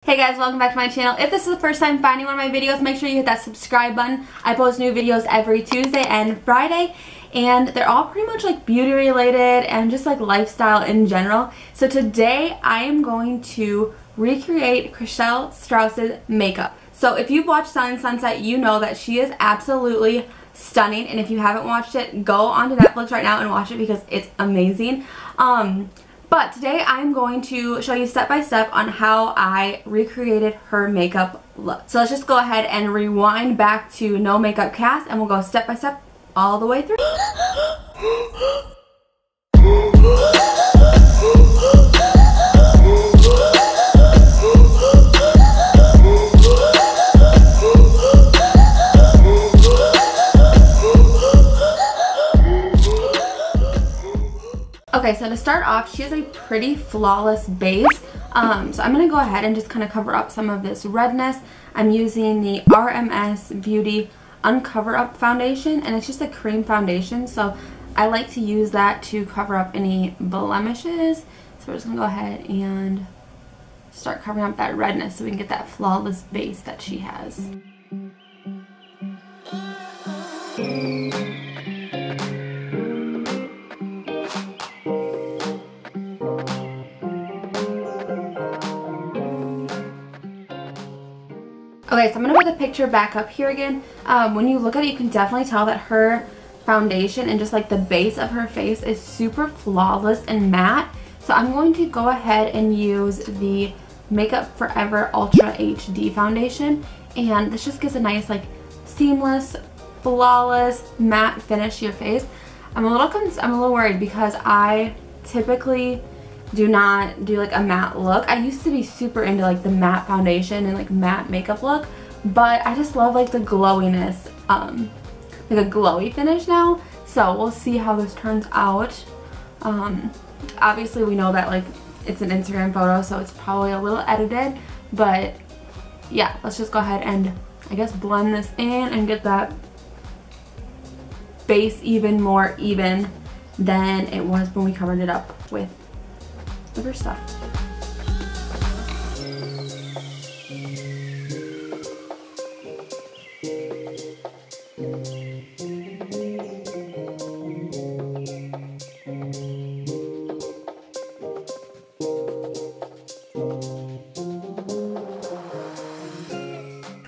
Hey guys, welcome back to my channel. If this is the first time finding one of my videos, make sure you hit that subscribe button. I post new videos every Tuesday and Friday, and they're all pretty much like beauty related and just like lifestyle in general. So today I am going to recreate CHRISHELL STAUSE's makeup. So if you've watched Selling Sunset, you know that she is absolutely stunning, and if you haven't watched it, go onto Netflix right now and watch it because it's amazing. But today I'm going to show you step by step on how I recreated her makeup look. So let's just go ahead and rewind back to no makeup cast, and we'll go step by step all the way through. Okay, so to start off, she has a pretty flawless base. So I'm going to go ahead and just kind of cover up some of this redness. I'm using the RMS Beauty Uncover Up Foundation, and it's just a cream foundation. So I like to use that to cover up any blemishes. So we're just going to go ahead and start covering up that redness so we can get that flawless base that she has. Okay, so I'm going to put the picture back up here again. When you look at it, you can definitely tell that her foundation and just like the base of her face is super flawless and matte. So I'm going to go ahead and use the Makeup Forever Ultra HD foundation. And this just gives a nice like seamless, flawless, matte finish to your face. I'm a little worried because I typically do not do like a matte look. I used to be super into like the matte foundation and like matte makeup look, but I just love like the glowiness, like a glowy finish now. So we'll see how this turns out. Obviously we know that like it's an Instagram photo, so it's probably a little edited, but yeah, let's just go ahead and I guess blend this in and get that base even more even than it was when we covered it up with her stuff.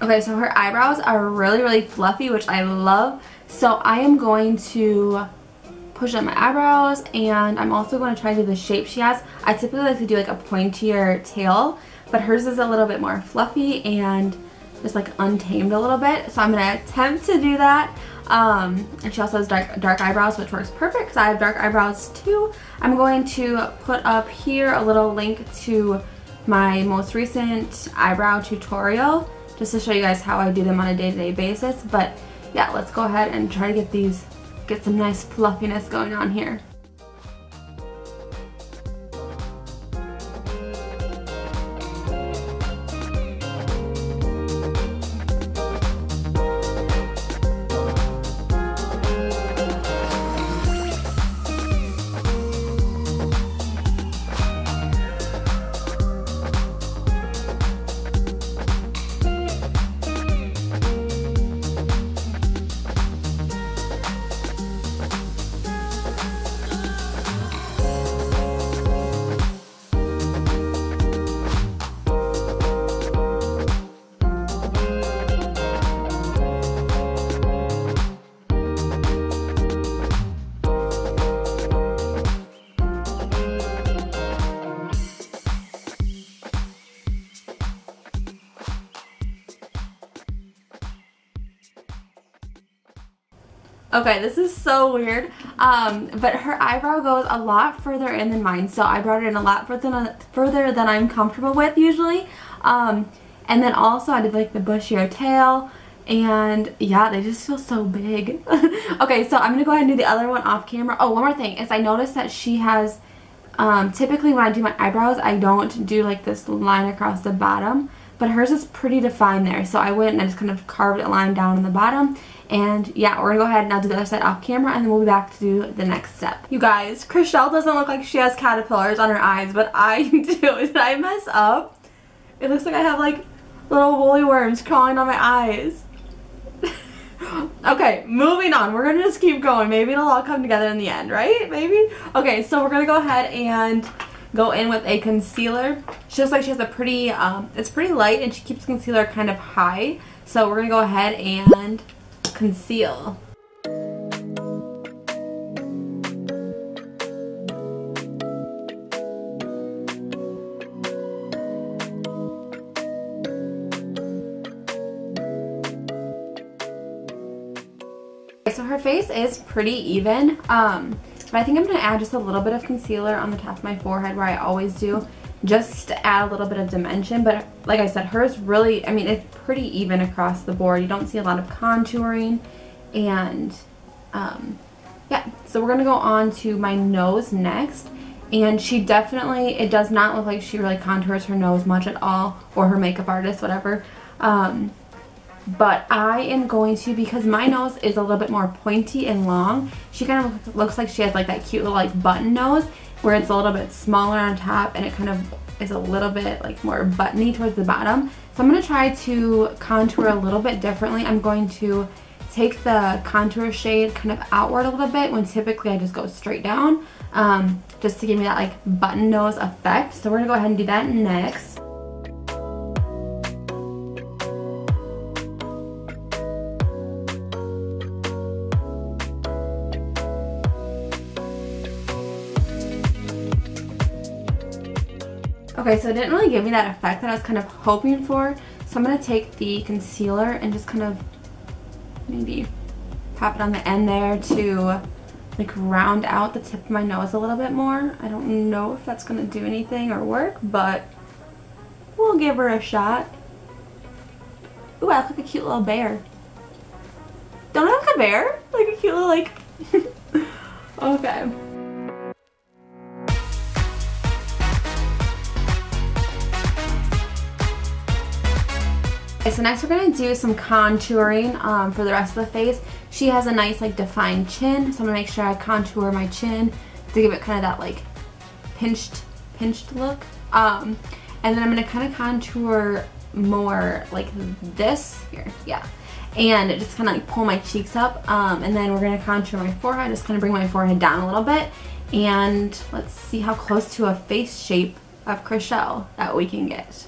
Okay, so her eyebrows are really fluffy, which I love. So I am going to push up my eyebrows, and I'm also going to try to do the shape she has. I typically like to do like a pointier tail, but hers is a little bit more fluffy and just like untamed a little bit. So I'm going to attempt to do that. And she also has dark eyebrows, which works perfect because I have dark eyebrows too. I'm going to put up here a little link to my most recent eyebrow tutorial just to show you guys how I do them on a day-to-day basis. But yeah, let's go ahead and try to get some nice fluffiness going on here. Okay, this is so weird, but her eyebrow goes a lot further in than mine, so I brought it in a lot further than I'm comfortable with usually. And then also I did like the bushier tail, and yeah, they just feel so big. Okay, so I'm gonna go ahead and do the other one off camera. Oh, one more thing is I noticed that she has, typically when I do my eyebrows, I don't do like this line across the bottom, but hers is pretty defined there, so I went and I just kind of carved a line down in the bottom. And yeah, we're gonna go ahead and now do the other side off camera, and then we'll be back to do the next step. You guys, CHRISHELL doesn't look like she has caterpillars on her eyes, but I do. Did I mess up? It looks like I have like little woolly worms crawling on my eyes. Okay, moving on. We're gonna just keep going. Maybe it'll all come together in the end, right? Maybe? Okay, so we're gonna go ahead and go in with a concealer. She looks like she has a pretty, it's pretty light and she keeps concealer kind of high. So we're gonna go ahead and conceal. So her face is pretty even, but I think I'm going to add just a little bit of concealer on the top of my forehead where I always do, just to add a little bit of dimension. But like I said, hers really, I mean, it's pretty even across the board. You don't see a lot of contouring, and yeah, so we're going to go on to my nose next. And she definitely, it does not look like she really contours her nose much at all, or her makeup artist, whatever. But I am going to, because my nose is a little bit more pointy and long, she kind of looks like she has like that cute little like button nose where it's a little bit smaller on top and it kind of is a little bit like more buttony towards the bottom. So I'm going to try to contour a little bit differently. I'm going to take the contour shade kind of outward a little bit when typically I just go straight down, just to give me that like button nose effect. So we're going to go ahead and do that next. Okay, so it didn't really give me that effect that I was kind of hoping for. So I'm going to take the concealer and just kind of maybe pop it on the end there to like round out the tip of my nose a little bit more. I don't know if that's going to do anything or work, but we'll give her a shot. Ooh, I look like a cute little bear. Don't I look like a bear? Like a cute little like... Okay. So next we're going to do some contouring for the rest of the face. She has a nice like defined chin, so I'm going to make sure I contour my chin to give it kind of that like pinched look. And then I'm going to kind of contour more like this here, yeah. And just kind of like pull my cheeks up, and then we're going to contour my forehead, just kind of bring my forehead down a little bit. And let's see how close to a face shape of CHRISHELL that we can get.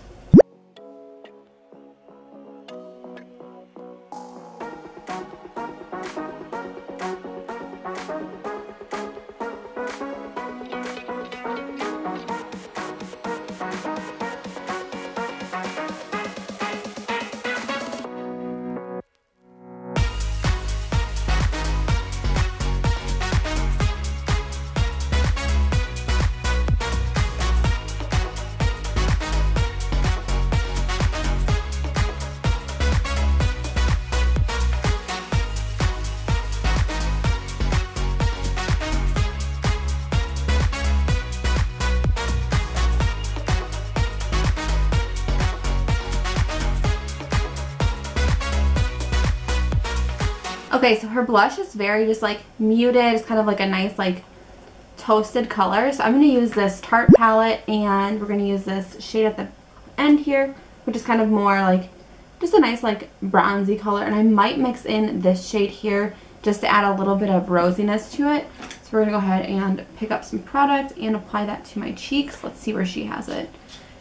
Okay, so her blush is very just like muted. It's kind of like a nice like toasted color. So I'm going to use this Tarte palette, and we're going to use this shade at the end here, which is kind of more like just a nice like bronzy color. And I might mix in this shade here just to add a little bit of rosiness to it. So we're going to go ahead and pick up some product and apply that to my cheeks. Let's see where she has it.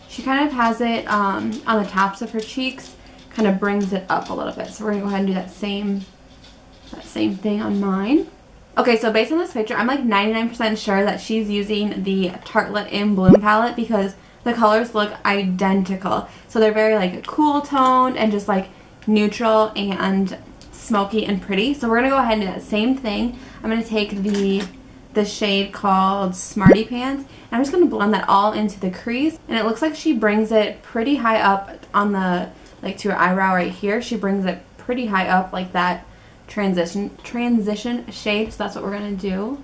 She kind of has it on the tops of her cheeks, kind of brings it up a little bit. So we're going to go ahead and do that same thing on mine. Okay, so based on this picture, I'm like 99% sure that she's using the Tartelette in Bloom palette because the colors look identical. So they're very like cool toned and just like neutral and smoky and pretty. So we're gonna go ahead and do that same thing. I'm gonna take the shade called Smarty Pants, and I'm just gonna blend that all into the crease. And it looks like she brings it pretty high up on the, like to her eyebrow right here. She brings it pretty high up like that transition shade, so that's what we're gonna do.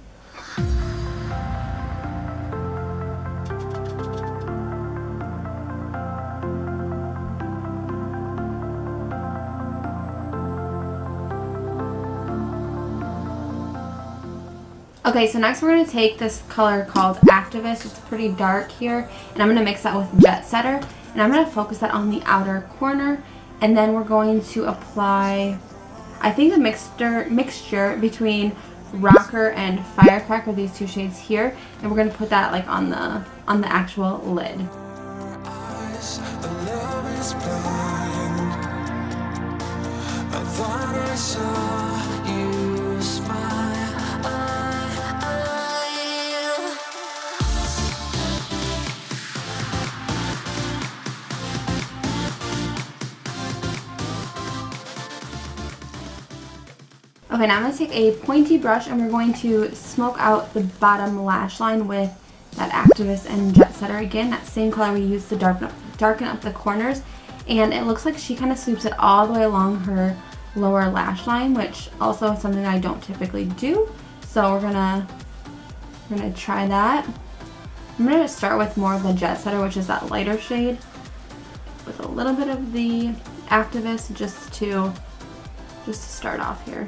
Okay, so next we're going to take this color called Activist. It's pretty dark here, and I'm going to mix that with Jet Setter. And I'm going to focus that on the outer corner. And then we're going to apply, I think, the mixture between Rocker and Firecracker, these two shades here. And we're going to put that like on the actual lid. Okay, now I'm going to take a pointy brush and we're going to smoke out the bottom lash line with that Activist and Jet Setter again, that same color we used to darken up the corners. And it looks like she kind of sweeps it all the way along her lower lash line, which also is something I don't typically do. So we're gonna try that. I'm gonna start with more of the Jet Setter, which is that lighter shade, with a little bit of the Activist just to start off here.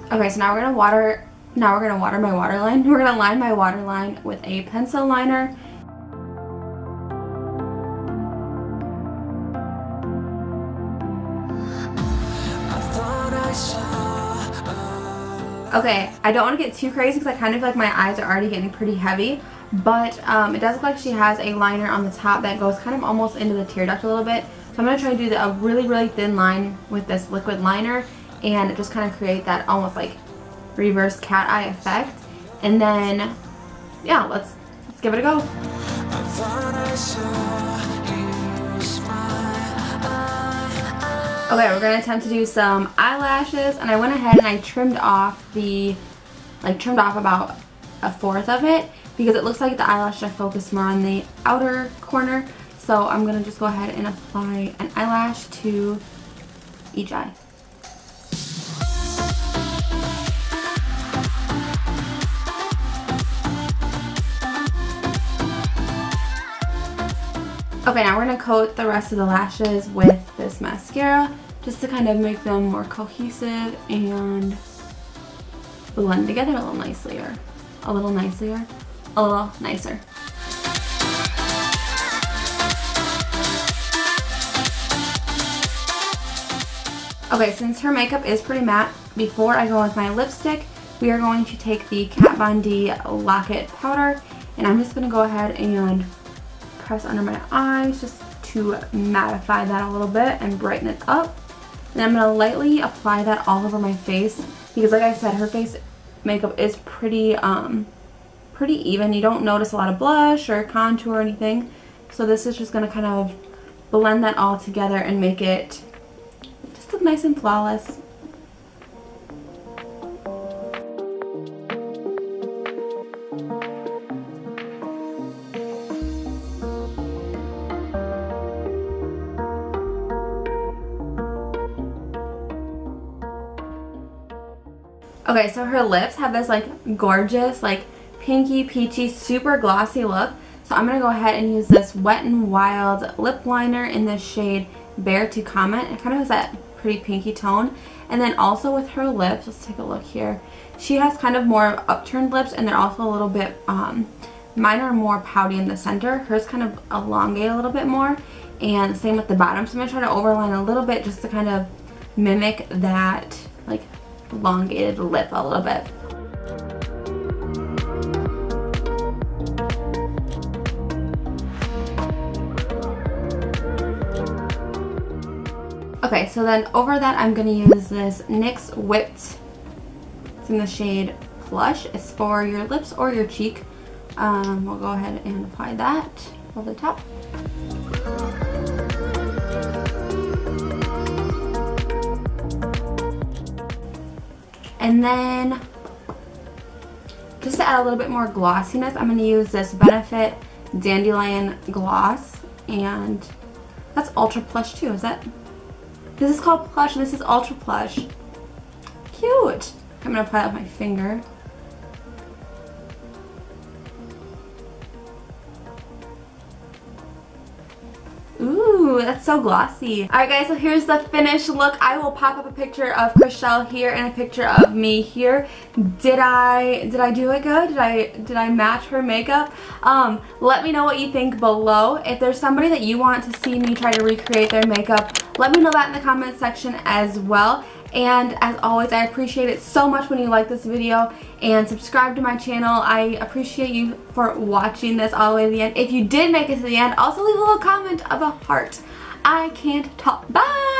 Okay, so now we're gonna water my waterline. We're gonna line my waterline with a pencil liner. Okay, I don't want to get too crazy because I kind of feel like my eyes are already getting pretty heavy, but it does look like she has a liner on the top that goes kind of almost into the tear duct a little bit. So I'm going to try to do a really, really thin line with this liquid liner and just kind of create that almost like reverse cat eye effect. And then, yeah, let's give it a go. Okay, we're gonna attempt to do some eyelashes, and I went ahead and I trimmed off about a fourth of it because it looks like the eyelash should focus more on the outer corner. So I'm gonna just go ahead and apply an eyelash to each eye. Okay, now we're going to coat the rest of the lashes with this mascara just to kind of make them more cohesive and blend together a little nicer. Okay, since her makeup is pretty matte, before I go with my lipstick, we are going to take the Kat Von D Lock-It powder, and I'm just going to go ahead and press under my eyes just to mattify that a little bit and brighten it up. And I'm going to lightly apply that all over my face because, like I said, her face makeup is pretty even. You don't notice a lot of blush or contour or anything. So this is just going to kind of blend that all together and make it just look nice and flawless. Okay, so her lips have this like gorgeous, like pinky, peachy, super glossy look. So I'm going to go ahead and use this Wet n Wild lip liner in the shade Bear to Comment. It kind of has that pretty pinky tone. And then also with her lips, let's take a look here. She has kind of more upturned lips, and they're also a little bit, mine are more pouty in the center. Hers kind of elongate a little bit more. And same with the bottom. So I'm going to try to overline a little bit just to kind of mimic that like elongated lip a little bit. Okay, so then over that I'm going to use this NYX Whipped. It's in the shade Plush. It's for your lips or your cheek. We'll go ahead and apply that over the top. And then, just to add a little bit more glossiness, I'm going to use this Benefit Dandelion Gloss. And that's Ultra Plush too, is that? This is called Plush and this is Ultra Plush. Cute! I'm going to apply it with my finger. Ooh, Ooh, that's so glossy. Alright guys, so here's the finished look. I will pop up a picture of CHRISHELL here and a picture of me here. Did I do it good? Did I match her makeup? Let me know what you think below. If there's somebody that you want to see me try to recreate their makeup, let me know that in the comment section as well. And as always, I appreciate it so much when you like this video and subscribe to my channel. I appreciate you for watching this all the way to the end. If you did make it to the end, also leave a little comment of a heart. I can't talk. Bye!